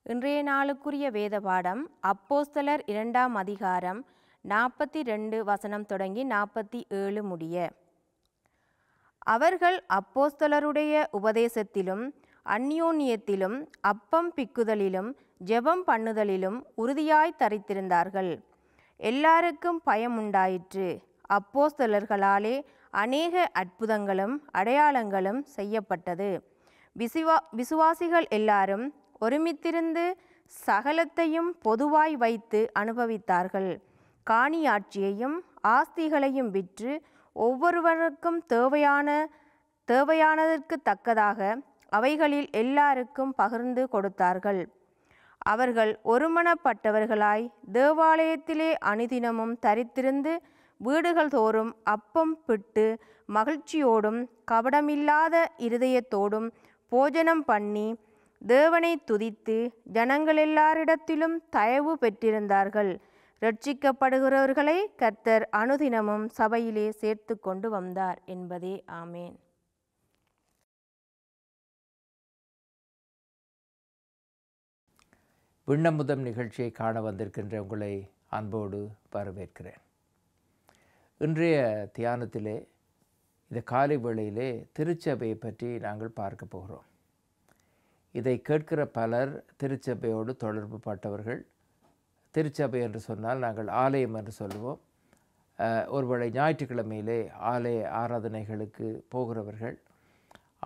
இன்றைய நாளுக்குரிய வேத பாடம் அப்போஸ்தலர் 2ஆம் அதிகாரம் 42 வசனம் தொடங்கி 47 முடிய. அவர்கள் அப்போஸ்தலருடைய உபதேசத்திலும் அந்யோன்யத்திலும் அப்பம் பிக்குதலிலும் ஜெபம் பண்ணுதலிலும் உறுதியாய் தரித்திருந்தார்கள். எல்லாருக்கும் பயம் உண்டாயிற்று. அப்போஸ்தலர்களாலே அநேக அற்புதங்களும் அடையாளங்களும் செய்யப்பட்டது. விசுவாசிகள் எல்லாரும் ஒருமித்திருந்து சகலத்தையும் பொதுவாய் வைத்து அனுபவித்தார்கள். காணியாட்சியையும் ஆஸ்திகளையும் விற்று ஒவ்வொருவருக்கும் தேவையானதற்கு தக்கதாக அவைகளில் எல்லாருக்கும் பகிர்ந்து கொடுத்தார்கள். அவர்கள் ஒருமனப்பட்டவர்களாய் தேவாலயத்திலே அனுதினமும் தரித்திருந்து வீடுகள் தோறும் அப்பம் பிட்டு மகிழ்ச்சியோடும் கபடமில்லாத இருதயத்தோடும் போஜனம் பண்ணி தேவனை துதித்து ஜனங்கள் எல்லாரிடத்திலும் தயவு பெற்றிருந்தார்கள். இரட்சிக்கப்படுகிறவர்களை கர்த்தர் அனுதினமும் சபையிலே சேர்த்து கொண்டு வந்தார் என்பதே. ஆமேன். விண்ணமுதம் நிகழ்ச்சியை காண வந்திருக்கின்ற உங்களை அன்போடு வரவேற்கிறேன். இன்றைய தியானத்திலே இந்த காலை வேளையிலே திருச்சபையை பற்றி நாங்கள் பார்க்க போகிறோம். இதை கேட்கிற பலர் திருச்சபையோடு தொடர்பு பட்டவர்கள். திருச்சபை என்று சொன்னால் நாங்கள் ஆலயம் என்று சொல்லுவோம். ஒருவேளை ஞாயிற்றுக்கிழமையிலே ஆலய ஆராதனைகளுக்கு போகிறவர்கள்,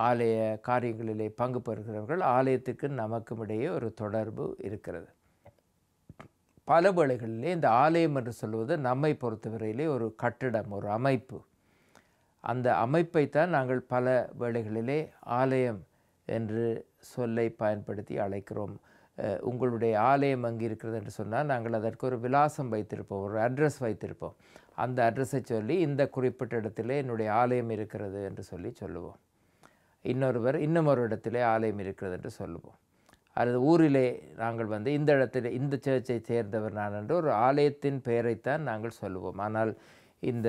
ஆலய காரியங்களிலே பங்கு பெறுகிறவர்கள். ஆலயத்துக்கு நமக்கும் இடையே ஒரு தொடர்பு இருக்கிறது. பல வேளைகளிலே இந்த ஆலயம் என்று சொல்வது நம்மை பொறுத்தவரையிலே ஒரு கட்டிடம், ஒரு அமைப்பு. அந்த அமைப்பைத்தான் நாங்கள் பல வேளைகளிலே ஆலயம் என்று சொல்லை பயன்படுத்தி அழைக்கிறோம். உங்களுடைய ஆலயம் அங்கே இருக்கிறது என்று சொன்னால் நாங்கள் அதற்கு ஒரு விலாசம் வைத்திருப்போம், ஒரு அட்ரஸ் வைத்திருப்போம். அந்த அட்ரஸை சொல்லி இந்த குறிப்பிட்ட இடத்திலே என்னுடைய ஆலயம் இருக்கிறது என்று சொல்லுவோம். இன்னொருவர் இன்னும் ஒரு இடத்திலே ஆலயம் இருக்கிறது என்று சொல்லுவோம். அல்லது ஊரிலே நாங்கள் இந்த இடத்துல இந்த சர்ச்சை சேர்ந்தவர் நான் என்று ஒரு ஆலயத்தின் பெயரைத்தான் நாங்கள் சொல்லுவோம். ஆனால் இந்த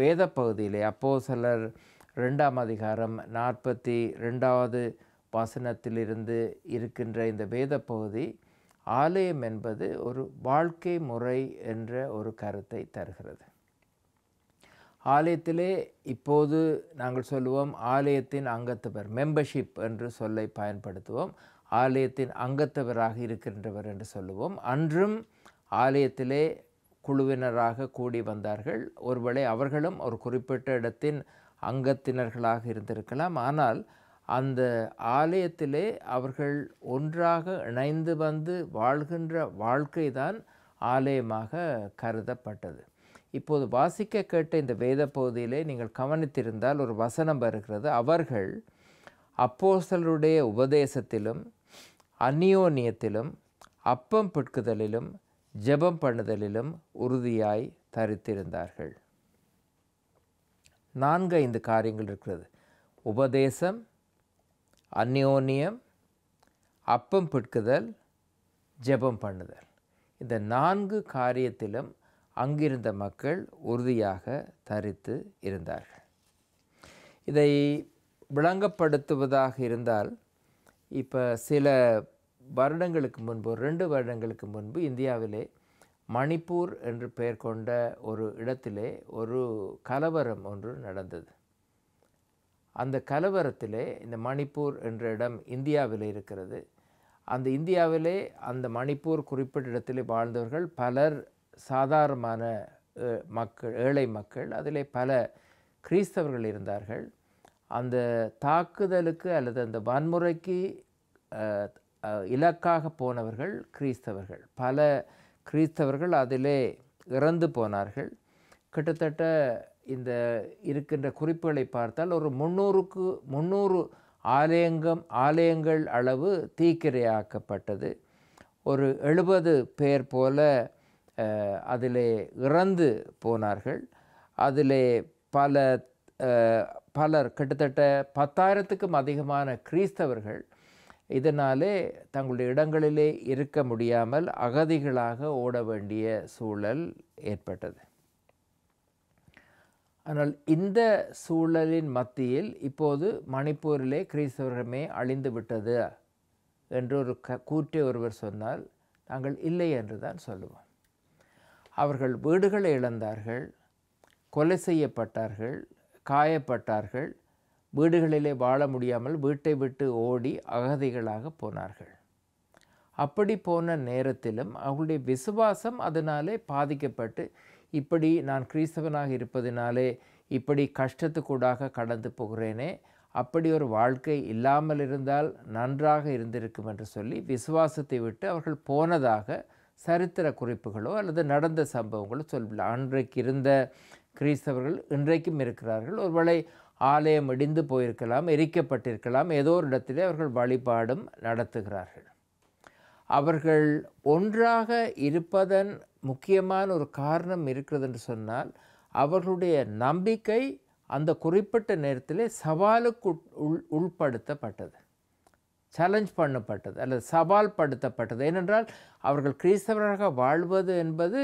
வேத பகுதியிலே அப்போஸ்தலர் 2ஆம் அதிகாரம் 42வது வசனத்திலிருந்து இருக்கின்ற இந்த வேத பகுதி ஆலயம் என்பது ஒரு வாழ்க்கை முறை என்ற ஒரு கருத்தை தருகிறது. ஆலயத்திலே இப்போது நாங்கள் சொல்லுவோம் ஆலயத்தின் அங்கத்தவர், மெம்பர்ஷிப் என்று சொல்லை பயன்படுத்துவோம். ஆலயத்தின் அங்கத்தவராக இருக்கின்றவர் என்று சொல்லுவோம். அன்றும் ஆலயத்திலே குழுவினராக கூடி வந்தார்கள். ஒருவேளை அவர்களும் ஒரு குறிப்பிட்ட இடத்தின் அங்கத்தினர்களாக இருந்திருக்கலாம். ஆனால் அந்த ஆலயத்திலே அவர்கள் ஒன்றாக இணைந்து வந்து வாழ்கின்ற வாழ்க்கை தான் ஆலயமாக கருதப்பட்டது. இப்போது வாசிக்க கேட்ட இந்த வேத பகுதியிலே நீங்கள் கவனித்திருந்தால் ஒரு வசனம் வருகிறது. அவர்கள் அப்போஸ்தலருடைய உபதேசத்திலும் அந்யோன்யத்திலும் அப்பம் பிட்குதலிலும் ஜெபம் பண்ணுதலிலும் உறுதியாய் தரித்திருந்தார்கள். 4-5 காரியங்கள் இருக்கிறது. உபதேசம், அந்யோன்யம், அப்பம் பிட்குதல், ஜெபம் பண்ணுதல். இந்த 4 காரியத்திலும் அங்கிருந்த மக்கள் உறுதியாக தரித்து இருந்தார்கள். இதை விளங்கப்படுத்துவதாக இருந்தால், இப்போ சில வருடங்களுக்கு முன்பு, 2 வருடங்களுக்கு முன்பு இந்தியாவிலே மணிப்பூர் என்று பெயர் கொண்ட ஒரு இடத்திலே ஒரு கலவரம் ஒன்று நடந்தது. அந்த கலவரத்திலே, இந்த மணிப்பூர் என்ற இடம் இந்தியாவில் இருக்கிறது. அந்த இந்தியாவிலே அந்த மணிப்பூர் குறிப்பிட்ட இடத்திலே வாழ்ந்தவர்கள் பலர் சாதாரணமான மக்கள், ஏழை மக்கள். அதிலே பல கிறிஸ்தவர்கள் இருந்தார்கள். அந்த தாக்குதலுக்கு அல்லது அந்த வன்முறைக்கு இலக்காக போனவர்கள் கிறிஸ்தவர்கள். பல கிறிஸ்தவர்கள் அதிலே இறந்து போனார்கள். கிட்டத்தட்ட இந்த இருக்கின்ற குறிப்புகளை பார்த்தால் ஒரு 300 ஆலயங்கள் அளவு தீக்கிரையாக்கப்பட்டது. ஒரு 70 பேர் போல அதிலே இறந்து போனார்கள். அதிலே பலர் கிட்டத்தட்ட 10,000க்கும் அதிகமான கிறிஸ்தவர்கள் இதனாலே தங்களுடைய இடங்களிலே இருக்க முடியாமல் அகதிகளாக ஓட வேண்டிய சூழல் ஏற்பட்டது. ஆனால் இந்த சூழலின் மத்தியில் இப்போது மணிப்பூரிலே கிறிஸ்தவர்களே அழிந்து விட்டது என்று ஒரு கூற்றை ஒருவர் சொன்னால் நாங்கள் இல்லை என்று தான் சொல்லுவோம். அவர்கள் வீடுகளை இழந்தார்கள், கொலை செய்யப்பட்டார்கள், காயப்பட்டார்கள், வீடுகளிலே வாழ முடியாமல் வீட்டை விட்டு ஓடி அகதிகளாக போனார்கள். அப்படி போன நேரத்திலும் அவர்களுடைய விசுவாசம் அதனாலே பாதிக்கப்பட்டு, இப்படி நான் கிறிஸ்தவனாக இருப்பதினாலே இப்படி கஷ்டத்துக்கூடாக கடந்து போகிறேனே, அப்படி ஒரு வாழ்க்கை இல்லாமல் இருந்தால் நன்றாக இருந்திருக்கும் என்று சொல்லி விசுவாசத்தை விட்டு அவர்கள் போனதாக சரித்திர குறிப்புகளோ அல்லது நடந்த சம்பவங்களோ சொல்லலாம். அன்றைக்கு இருந்த கிறிஸ்தவர்கள் இன்றைக்கும் இருக்கிறார்கள். ஒருவேளை ஆலயம் இடிந்து போயிருக்கலாம், எரிக்கப்பட்டிருக்கலாம், ஏதோ ஒரு இடத்திலே அவர்கள் வழிபாடும் நடத்துகிறார்கள். அவர்கள் ஒன்றாக இருப்பதன் முக்கியமான ஒரு காரணம் இருக்கிறது என்று சொன்னால், அவர்களுடைய நம்பிக்கை அந்த குறிப்பிட்ட நேரத்திலே சவாலுக்கு உட்படுத்தப்பட்டது, சேலஞ்ச் பண்ணப்பட்டது அல்லது சவால் படுத்தப்பட்டது. ஏனென்றால் அவர்கள் கிறிஸ்தவராக வாழ்வது என்பது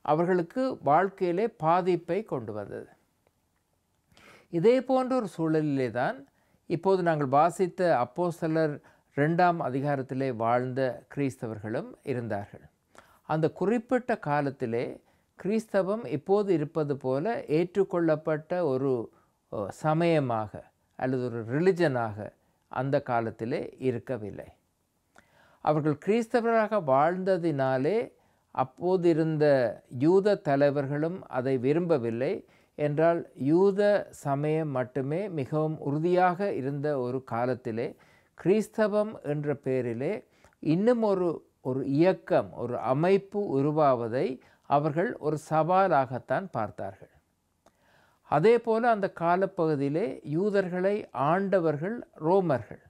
அவர்களுக்கு வாழ்க்கையிலே பாதிப்பை கொண்டு வந்தது. இதே போன்ற ஒரு சூழலிலே தான் இப்போது நாங்கள் வாசித்த அப்போஸ்தலர் 2ஆம் அதிகாரத்திலே வாழ்ந்த கிறிஸ்தவர்களும் இருந்தார்கள். அந்த குறிப்பிட்ட காலத்திலே கிறிஸ்தவம் இப்போது இருப்பது போல ஏற்றுக்கொள்ளப்பட்ட ஒரு சமயமாக அல்லது ஒரு ரிலிஜனாக அந்த காலத்திலே இருக்கவில்லை. அவர்கள் கிறிஸ்தவராக வாழ்ந்ததினாலே அப்போது இருந்த யூத தலைவர்களும் அதை விரும்பவில்லை. என்றால் யூத சமயம் மட்டுமே மிகவும் உறுதியாக இருந்த ஒரு காலத்திலே கிறிஸ்தவம் என்ற பெயரிலே இன்னும் ஒரு இயக்கம், ஒரு அமைப்பு உருவாவதை அவர்கள் ஒரு சவாலாகத்தான் பார்த்தார்கள். அதே போல் அந்த காலப்பகுதியிலே யூதர்களை ஆண்டவர்கள் ரோமர்கள்.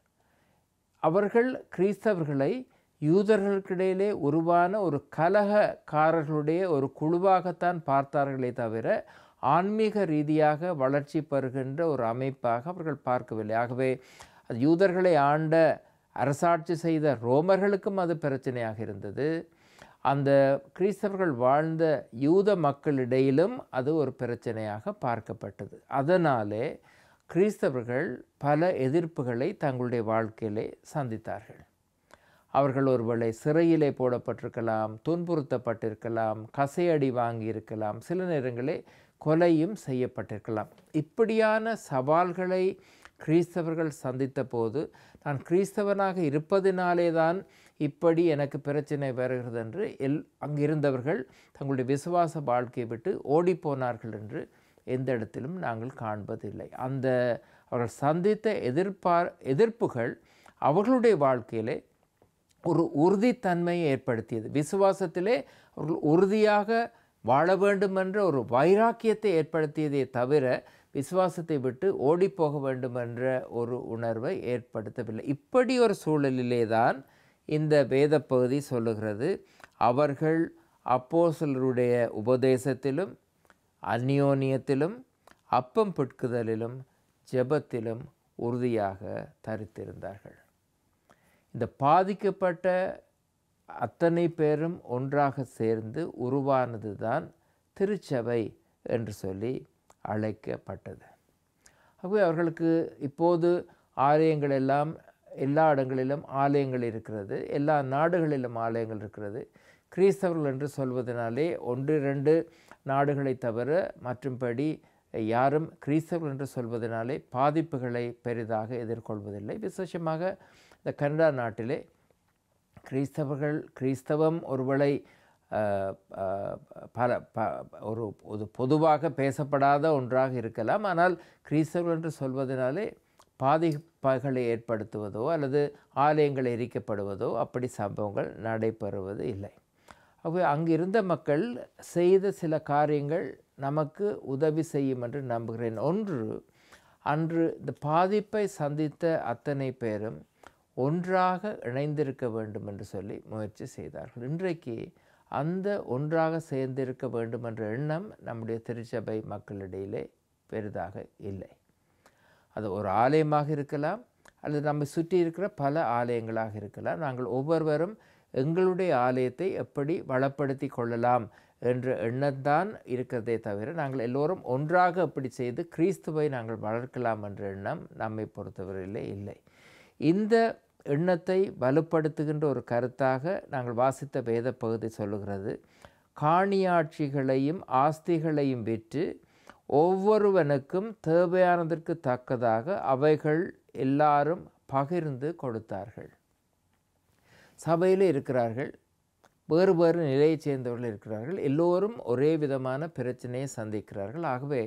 அவர்கள் கிறிஸ்தவர்களை யூதர்களுக்கிடையிலே உருவான ஒரு கலகக்காரர்களுடைய ஒரு குழுவாகத்தான் பார்த்தார்களே தவிர ஆன்மீக ரீதியாக வளர்ச்சி பெறுகின்ற ஒரு அமைப்பாக அவர்கள் பார்க்கவில்லை. ஆகவே யூதர்களை ஆண்ட அரசாட்சி செய்த ரோமர்களுக்கும் அது பிரச்சனையாக இருந்தது. அந்த கிறிஸ்தவர்கள் வாழ்ந்த யூத மக்களிடையிலும் அது ஒரு பிரச்சனையாக பார்க்கப்பட்டது. அதனாலே கிறிஸ்தவர்கள் பல எதிர்ப்புகளை தங்களுடைய வாழ்க்கையிலே சந்தித்தார்கள். அவர்கள் ஒருவேளை சிறையிலே போடப்பட்டிருக்கலாம், துன்புறுத்தப்பட்டிருக்கலாம், கசையடி வாங்கியிருக்கலாம், சில நேரங்களில் கொலையும் செய்யப்பட்டிருக்கலாம். இப்படியான சவால்களை கிறிஸ்தவர்கள் சந்தித்த போது, நான் கிறிஸ்தவனாக இருப்பதினாலே தான் இப்படி எனக்கு பிரச்சனை வருகிறது என்று அங்கிருந்தவர்கள் தங்களுடைய விசுவாச வாழ்க்கையை விட்டு ஓடிப்போனார்கள் என்று எந்த இடத்திலும் நாங்கள் காண்பதில்லை. அவர்கள் சந்தித்த எதிர்ப்புகள் அவர்களுடைய வாழ்க்கையிலே ஒரு உறுதித்தன்மையை ஏற்படுத்தியது. விசுவாசத்திலே அவர்கள் உறுதியாக வாழ வேண்டும் என்ற ஒரு வைராக்கியத்தை ஏற்படுத்தியதே தவிர விசுவாசத்தை விட்டு ஓடிப்போக வேண்டும் என்ற ஒரு உணர்வை ஏற்படுத்தவில்லை. இப்படி ஒரு சூழலிலே தான் இந்த வேத பகுதி சொல்லுகிறது, அவர்கள் அப்போஸ்தலருடைய உபதேசத்திலும் அந்யோன்யத்திலும் அப்பம் பிட்குதலிலும் ஜெபத்திலும் உறுதியாக தரித்திருந்தார்கள். இந்த பாதிக்கப்பட்ட அத்தனை பேரும் ஒன்றாக சேர்ந்து உருவானது தான் திருச்சபை என்று சொல்லி அழைக்கப்பட்டது. ஆகவே அவர்களுக்கு இப்போது ஆலயங்கள் எல்லாம் எல்லா இடங்களிலும் ஆலயங்கள் இருக்கிறது, எல்லா நாடுகளிலும் ஆலயங்கள் இருக்கிறது. கிறிஸ்தவர்கள் என்று சொல்வதனாலே 1-2 நாடுகளை தவிர மற்றும்படி யாரும் கிறிஸ்தவர்கள் என்று சொல்வதனாலே பாதிப்புகளை பெரிதாக எதிர்கொள்வதில்லை. விசேஷமாக இந்த கனடா நாட்டிலே கிறிஸ்தவம் ஒருவேளை ஒரு பொதுவாக பேசப்படாத ஒன்றாக இருக்கலாம். ஆனால் கிறிஸ்தவர்கள் என்று சொல்வதனாலே பாதிப்புகளை ஏற்படுத்துவதோ அல்லது ஆலயங்கள் எரிக்கப்படுவதோ அப்படி சம்பவங்கள் நடைபெறுவது இல்லை. ஆகவே அங்கிருந்த மக்கள் செய்த சில காரியங்கள் நமக்கு உதவி செய்யும் என்று நம்புகிறேன். அன்று இந்த பாதிப்பை சந்தித்த அத்தனை பேரும் ஒன்றாக இணைந்திருக்க வேண்டும் என்று சொல்லி முயற்சி செய்தார்கள். இன்றைக்கு அந்த ஒன்றாக சேர்ந்திருக்க வேண்டும் என்ற எண்ணம் நம்முடைய திருச்சபை மக்களிடையிலே பெரிதாக இல்லை. அது ஒரு ஆலயமாக இருக்கலாம் அல்லது நம்மை சுற்றி இருக்கிற பல ஆலயங்களாக இருக்கலாம். நாங்கள் ஒவ்வொருவரும் எங்களுடைய ஆலயத்தை எப்படி வளப்படுத்தி கொள்ளலாம் என்ற எண்ணம்தான் இருக்கிறதே தவிர நாங்கள் எல்லோரும் ஒன்றாக அப்படி செய்து கிறிஸ்துவை நாங்கள் வளர்க்கலாம் என்ற எண்ணம் நம்மை பொறுத்தவரையிலே இல்லை. இந்த எண்ணத்தை வலுப்படுத்துகின்ற ஒரு கருத்தாக நாங்கள் வாசித்த வேத பகுதி சொல்லுகிறது. காணியாட்சிகளையும் ஆஸ்திகளையும் விற்று ஒவ்வொருவனுக்கும் தேவையானதற்கு தக்கதாக அவைகள் எல்லாரும் பகிர்ந்து கொடுத்தார்கள். சபையில் இருக்கிறார்கள், வேறு வேறு நிலையைச் சேர்ந்தவர்கள் இருக்கிறார்கள், எல்லோரும் ஒரே விதமான பிரச்சனையை சந்திக்கிறார்கள். ஆகவே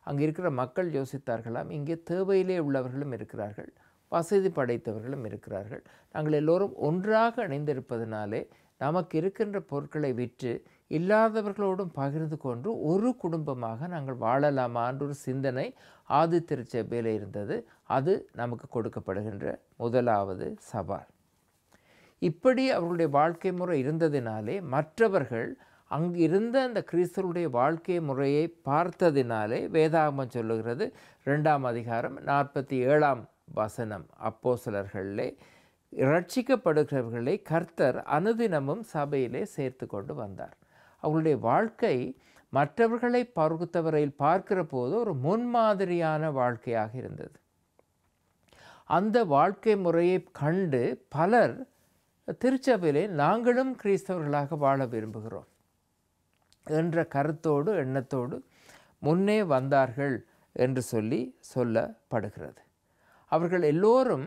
அங்கே இருக்கிற மக்கள் யோசித்தார்களாம், இங்கே தேவையிலே உள்ளவர்களும் இருக்கிறார்கள், வசதி படைத்தவர்களும் இருக்கிறார்கள். நாங்கள் எல்லோரும் ஒன்றாக இணைந்திருப்பதனாலே நமக்கு இருக்கின்ற பொருட்களை விற்று இல்லாதவர்களோடும் பகிர்ந்து கொண்டு ஒரு குடும்பமாக நாங்கள் வாழலாமான்ற ஒரு சிந்தனை ஆதி திருச்சபையில் இருந்தது. அது நமக்கு கொடுக்கப்படுகின்ற முதலாவது சவால். இப்படி அவர்களுடைய வாழ்க்கை முறை இருந்ததினாலே மற்றவர்கள் அங்கு இருந்த அந்த கிறிஸ்தவருடைய வாழ்க்கை முறையை பார்த்ததினாலே வேதாகமம் சொல்லுகிறது 2ஆம் அதிகாரம் 47ஆம் வசனம், அப்போஸ்தலர்களிலே இரட்சிக்கப்படுகிறவர்களை கர்த்தர் அனுதினமும் சபையிலே சேர்த்து கொண்டு வந்தார். அவர்களுடைய வாழ்க்கை மற்றவர்களை பொறுத்தவரையில் பார்க்கிற போது ஒரு முன்மாதிரியான வாழ்க்கையாக இருந்தது. அந்த வாழ்க்கை முறையை கண்டு பலர் திருச்சபையிலே நாங்களும் கிறிஸ்தவர்களாக வாழ விரும்புகிறோம் என்ற கருத்தோடு எண்ணத்தோடு முன்னே வந்தார்கள் என்று சொல்லப்படுகிறது. அவர்கள் எல்லோரும்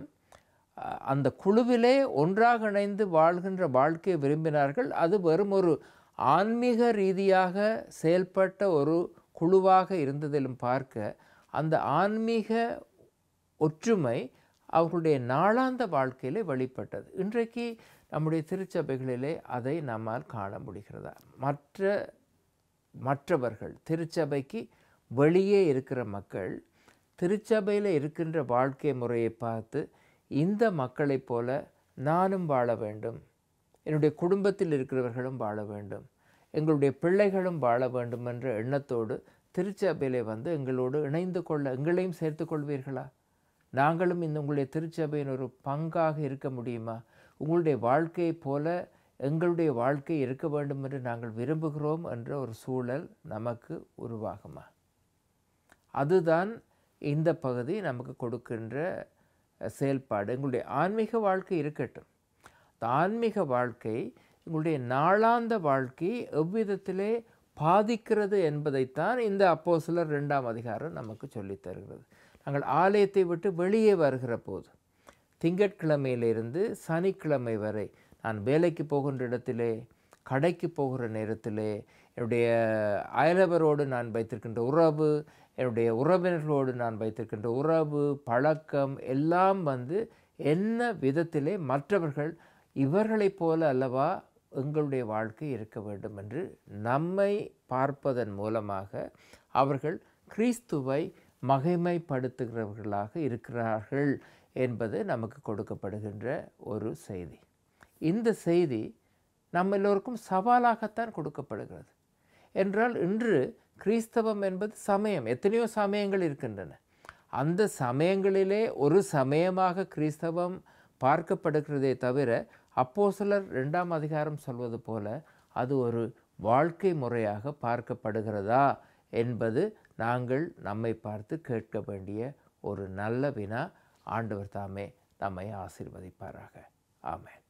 அந்த குழுவிலே ஒன்றாக இணைந்து வாழ்கின்ற வாழ்க்கையை விரும்பினார்கள். அது வெறும் ஒரு ஆன்மீக ரீதியாக செயல்பட்ட ஒரு குழுவாக இருந்ததிலும் பார்க்க அந்த ஆன்மீக ஒற்றுமை அவர்களுடைய நாளாந்த வாழ்க்கையிலே வெளிப்பட்டது. இன்றைக்கு நம்முடைய திருச்சபைகளிலே அதை நம்மால் காண முடிகிறதா? மற்றவர்கள் திருச்சபைக்கு வெளியே இருக்கிற மக்கள் திருச்சபையில் இருக்கின்ற வாழ்க்கை முறையை பார்த்து இந்த மக்களைப் போல நானும் வாழ வேண்டும், என்னுடைய குடும்பத்தில் இருக்கிறவர்களும் வாழ வேண்டும், எங்களுடைய பிள்ளைகளும் வாழ வேண்டும் என்ற எண்ணத்தோடு திருச்சபையிலே வந்து எங்களோடு இணைந்து கொள்ள எங்களையும் சேர்த்து கொள்வீர்களா? நாங்களும் இந்த உங்களுடைய திருச்சபையின் ஒரு பங்காக இருக்க முடியுமா? உங்களுடைய வாழ்க்கையைப் போல எங்களுடைய வாழ்க்கை இருக்க வேண்டும் என்று நாங்கள் விரும்புகிறோம் என்ற ஒரு சூழல் நமக்கு உருவாகுமா? அதுதான் இந்த பகுதி நமக்கு கொடுக்கின்ற செயல்பாடு. எங்களுடைய ஆன்மீக வாழ்க்கை இருக்கட்டும், இந்த ஆன்மீக வாழ்க்கை எங்களுடைய நாளாந்த வாழ்க்கை எவ்விதத்திலே பாதிக்கிறது என்பதைத்தான் இந்த அப்போஸ்தலர் 2ஆம் அதிகாரம் நமக்கு சொல்லித் தருகிறது. நாங்கள் ஆலயத்தை விட்டு வெளியே வருகிற போது திங்கட்கிழமையிலிருந்து சனிக்கிழமை வரை நான் வேலைக்கு போகின்ற இடத்திலே, கடைக்கு போகிற நேரத்திலே, என்னுடைய அயலவரோடு நான் வைத்திருக்கின்ற உறவு, என்னுடைய உறவினர்களோடு நான் வைத்திருக்கின்ற உறவு பழக்கம் எல்லாம் வந்து என்ன விதத்திலே மற்றவர்கள் இவர்களைப் போல அல்லவா எங்களுடைய வாழ்க்கை இருக்க வேண்டும் என்று நம்மை பார்ப்பதன் மூலமாக அவர்கள் கிறிஸ்துவை மகிமைப்படுத்துகிறவர்களாக இருக்கிறார்கள் என்பது நமக்கு கொடுக்கப்படுகின்ற ஒரு செய்தி. இந்த செய்தி நம்ம எல்லோருக்கும் சவாலாகத்தான் கொடுக்கப்படுகிறது. என்றால் இன்று கிறிஸ்தவம் என்பது சமயம், எத்தனையோ சமயங்கள் இருக்கின்றன. அந்த சமயங்களிலே ஒரு சமயமாக கிறிஸ்தவம் பார்க்கப்படுகிறதே தவிர அப்போஸ்தலர் 2ஆம் அதிகாரம் சொல்வது போல அது ஒரு வாழ்க்கை முறையாக பார்க்கப்படுகிறதா என்பது நாங்கள் நம்மை பார்த்து கேட்க வேண்டிய ஒரு நல்ல வினா. ஆண்டவர் தாமே நம்மை ஆசீர்வதிப்பாராக. ஆமென்.